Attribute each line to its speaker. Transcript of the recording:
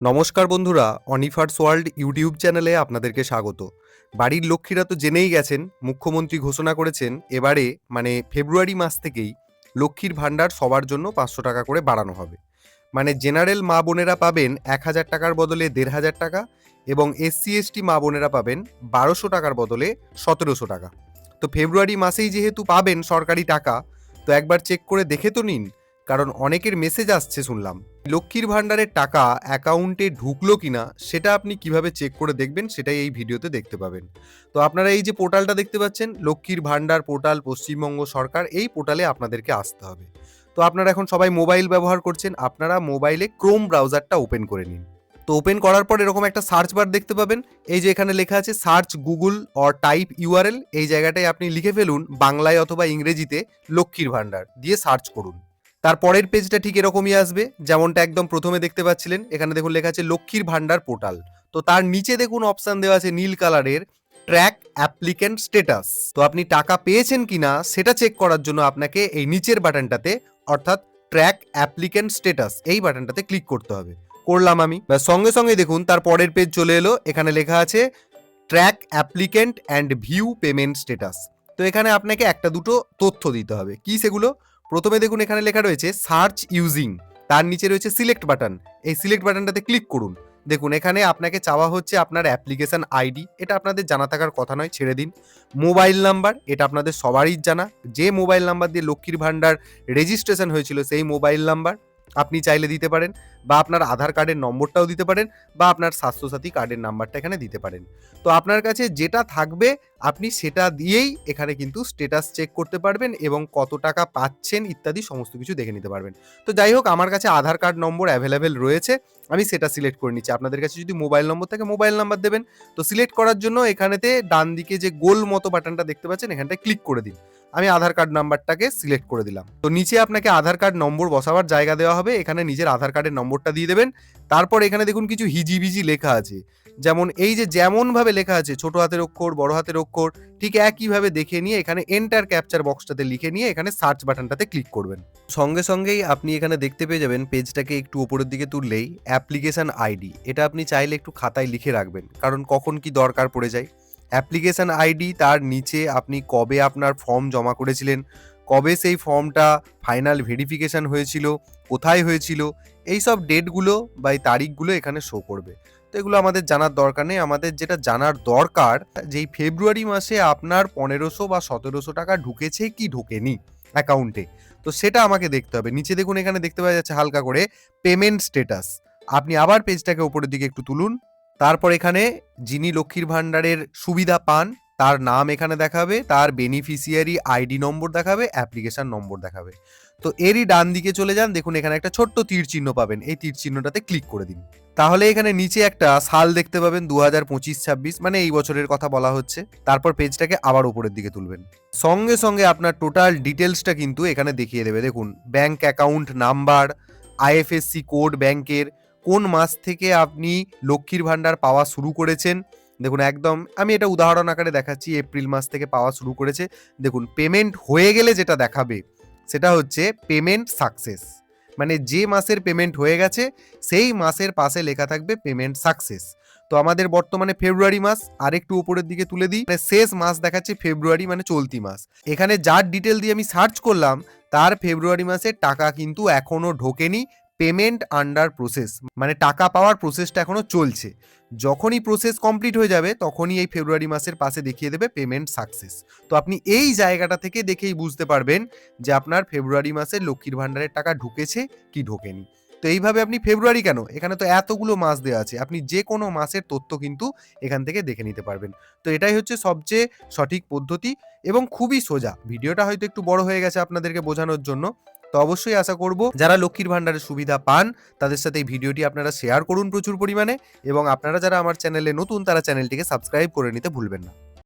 Speaker 1: নমস্কার বন্ধুরা, অনিফার্স world YouTube চ্যানেলে আপনাদেরকে স্বাগত। বাড়ির লক্ষ্মীরা তো জেনেই গেছেন, মুখ্যমন্ত্রী ঘোষণা করেছেন এবারে ফেব্রুয়ারি মাস থেকেই লক্ষ্মীর ভাণ্ডার সবার জন্য ৫০০ টাকা করে বাড়ানো হবে। জেনারেল মা বোনেরা পাবেন ১,০০০ টাকার বদলে ১,৫০০ টাকা এবং এসসি এসটি মা বোনেরা পাবেন ১,২০০ টাকার বদলে ১৭০০ টাকা। তো ফেব্রুয়ারি মাসেই যেহেতু পাবেন সরকারি টাকা, তো একবার চেক করে দেখে তো নিন, কারণ অনেকের মেসেজ আসছে শুনলাম। লক্ষ্মীর ভাণ্ডারের টাকা অ্যাকাউন্টে ঢুকলো কিনা সেটা আপনি কিভাবে চেক করে দেখবেন সেটাই এই ভিডিওতে দেখতে পাবেন। তো আপনারা এই যে পোর্টালটা দেখতে পাচ্ছেন, লক্ষ্মীর ভাণ্ডার পোর্টাল পশ্চিমবঙ্গ সরকার, এই পোর্টালে আপনাদেরকে আসতে হবে। তো আপনারা এখন সবাই মোবাইল ব্যবহার করছেন, আপনারা মোবাইলে ক্রোম ব্রাউজারটা ওপেন করে নিন। তো ওপেন করার পর এরকম একটা সার্চ বার দেখতে পাবেন। এই যে এখানে লেখা আছে search Google or type URL, এই জায়গাটায় আপনি লিখে ফেলুন বাংলায় অথবা ইংরেজিতে লক্ষ্মীর ভাণ্ডার দিয়ে সার্চ করুন। তারপরের পেজটা ঠিক এরকমই আসবে, যেমনটা একদম প্রথমে দেখতে পাচ্ছিলেন। এখানে দেখুন লেখা আছে লক্ষ্মীর ভাণ্ডার পোর্টাল। তো তার নিচে দেখুন অপশন দেওয়া আছে নীল কালারের ট্র্যাক অ্যাপ্লিক্যান্ট স্ট্যাটাস। তো আপনি টাকা পেয়েছেন কিনা সেটা চেক করার জন্য আপনাকে এই নিচের বাটনটাতে, অর্থাৎ ট্র্যাক অ্যাপ্লিক্যান্ট স্ট্যাটাস, এই বাটনটাতে ক্লিক করতে হবে। করলাম আমি, সঙ্গে সঙ্গে দেখুন তার পরের পেজ চলে এলো। এখানে লেখা আছে track applicant and view payment status. তো এখানে আপনাকে একটা দুটো তথ্য দিতে হবে। কি সেগুলো? প্রথমে দেখুন এখানে লেখা রয়েছে সার্চ ইউজিং, তার নিচে রয়েছে সিলেক্ট বাটন। এই সিলেক্ট বাটনটাতে ক্লিক করুন। দেখুন এখানে আপনাকে চাওয়া হচ্ছে আপনার অ্যাপ্লিকেশন আইডি, এটা আপনাদের জানা থাকার কথা নয়, ছেড়ে দিন। মোবাইল নাম্বার, এটা আপনাদের সবারই জানা, যে মোবাইল নাম্বার দিয়ে লক্ষ্মীর ভাণ্ডার রেজিস্ট্রেশন হয়েছিল সেই মোবাইল নাম্বার আপনি চাইলে দিতে পারেন, বা আপনার আধার কার্ডের নম্বরটাও দিতে পারেন, বা আপনার স্বাস্থ্যসাথী কার্ডের নাম্বারটা এখানে দিতে পারেন। তো আপনার কাছে যেটা থাকবে আপনি সেটা দিয়েই এখানে কিন্তু স্ট্যাটাস চেক করতে পারবেন এবং কত টাকা পাচ্ছেন ইত্যাদি সমস্ত কিছু দেখে নিতে পারবেন। তো যাই হোক, আমার কাছে আধার কার্ড নম্বর অ্যাভেলেবেল রয়েছে, আমি সেটা সিলেক্ট করে নিচ্ছি। আপনাদের কাছে যদি মোবাইল নম্বর থাকে মোবাইল নাম্বার দেবেন। তো সিলেক্ট করার জন্য এখানেতে ডান দিকে যে গোল মতো বাটনটা দেখতে পাচ্ছেন, এখানটায় ক্লিক করে দিন। আমি আধার কার্ড নাম্বারটাকে সিলেক্ট করে দিলাম। তো নিচে আপনাকে আধার কার্ড নম্বর বসাবার জায়গা দেওয়া হবে, এখানে নিজের আধার কার্ডের নম্বরটা দিয়ে দেবেন। তারপর এখানে দেখুন কিছু হিজিবিজি লেখা আছে, যেমন এই যে যেমনভাবে লেখা আছে ছোট হাতের অক্ষর, বড় হাতের অক্ষর, ঠিক একইভাবে দেখে নিয়ে এখানে এন্টার ক্যাপচার বক্সটাতে লিখে নিয়ে এখানে সার্চ বাটনটাতে ক্লিক করবেন। সঙ্গে সঙ্গেই আপনি এখানে দেখতে পেয়ে যাবেন, পেজটাকে একটু উপরের দিকে তুললেই অ্যাপ্লিকেশন আইডি, এটা আপনি চাইলে একটু খাতায় লিখে রাখবেন, কারণ কখন কি দরকার পড়ে যায়। অ্যাপ্লিকেশন আইডি, তার নিচে আপনি কবে আপনার ফর্ম জমা করেছিলেন, কবে সেই ফর্মটা ফাইনাল ভেরিফিকেশন হয়েছিল, কোথায় হয়েছিল, এই সব ডেটগুলো বা এই তারিখগুলো এখানে শো করবে। তো এগুলো আমাদের জানার দরকার নেই। আমাদের যেটা জানার দরকার, যে এই ফেব্রুয়ারি মাসে আপনার ১৫০০ বা ১৭০০ টাকা ঢুকেছে কি ঢোকেনি অ্যাকাউন্টে, তো সেটা আমাকে দেখতে হবে। নিচে দেখুন এখানে দেখতে পাওয়া যাচ্ছে হালকা করে পেমেন্ট স্ট্যাটাস। আপনি আবার পেজটাকে উপরের দিকে একটু তুলুন। তারপর এখানে যিনি লক্ষ্মীর ভাণ্ডারের সুবিধা পান তার নাম এখানে দেখাবে, তার বেনিফিশিয়ারি আইডি নম্বর দেখাবে, অ্যাপ্লিকেশন নম্বর দেখাবে। তো এরই ডান দিকে চলে যান, দেখুন এখানে একটা ছোট্ট তীর চিহ্ন পাবেন, এই তীর চিহ্নটাতে ক্লিক করে দিন। তাহলে এখানে নিচে একটা সাল দেখতে পাবেন ২০২৫-২৬, এই বছরের কথা বলা হচ্ছে। তারপর পেজটাকে আবার উপরের দিকে তুলবেন। সঙ্গে সঙ্গে আপনার টোটাল ডিটেলসটা কিন্তু এখানে দেখিয়ে দেবে। দেখুন bank account number, IFSC code ব্যাংকের, কোন মাস থেকে আপনি লক্ষ্মীর ভাণ্ডার পাওয়া শুরু করেছেন। দেখুন একদম আমি এটা উদাহরণ আকারে দেখাচ্ছি, এপ্রিল মাস থেকে পাওয়া শুরু করেছে। দেখুন পেমেন্ট হয়ে গেলে যেটা দেখাবে সেটা হচ্ছে পেমেন্ট সাকসেস, যে মাসের পেমেন্ট হয়ে গেছে সেই মাসের পাশে লেখা থাকবে পেমেন্ট সাকসেস। তো আমাদের বর্তমানে ফেব্রুয়ারি মাস, আরেকটু উপরের দিকে তুলে দিই, শেষ মাস দেখাচ্ছে ফেব্রুয়ারি, চলতি মাস। এখানে যার ডিটেল দিয়ে আমি সার্চ করলাম তার ফেব্রুয়ারি মাসের টাকা কিন্তু এখনো ঢোকেনি, পেমেন্ট আন্ডার প্রসেস, টাকা পাওয়ার প্রসেসটা এখনো চলছে। যখনই প্রসেস কমপ্লিট হয়ে যাবে তখনই এই ফেব্রুয়ারি মাসের পাশে দেখিয়ে দেবে পেমেন্ট সাকসেস। তো আপনি এই জায়গাটা থেকে দেখেই বুঝতে পারবেন যে আপনার ফেব্রুয়ারি মাসে লক্ষ্মীর ভাণ্ডারের টাকা ঢুকেছে কি ঢোকেনি। তো এইভাবে আপনি ফেব্রুয়ারি কেন, এখানে তো এতগুলো মাস দেওয়া আছে, আপনি যে কোনো মাসের তথ্য কিন্তু এখান থেকে দেখে নিতে পারবেন। তো এটাই হচ্ছে সবচেয়ে সঠিক পদ্ধতি এবং খুবই সোজা। ভিডিওটা হয়তো একটু বড় হয়ে গেছে আপনাদেরকে বোঝানোর জন্য। তো অবশ্যই আশা করব যারা লক্ষ্মীর ভাণ্ডারের সুবিধা পান তাদের সাথে এই ভিডিওটি আপনারা শেয়ার করুন প্রচুর পরিমাণে, এবং আপনারা যারা আমার চ্যানেলে নতুন তারা চ্যানেলটিকে সাবস্ক্রাইব করে নিতে ভুলবেন না।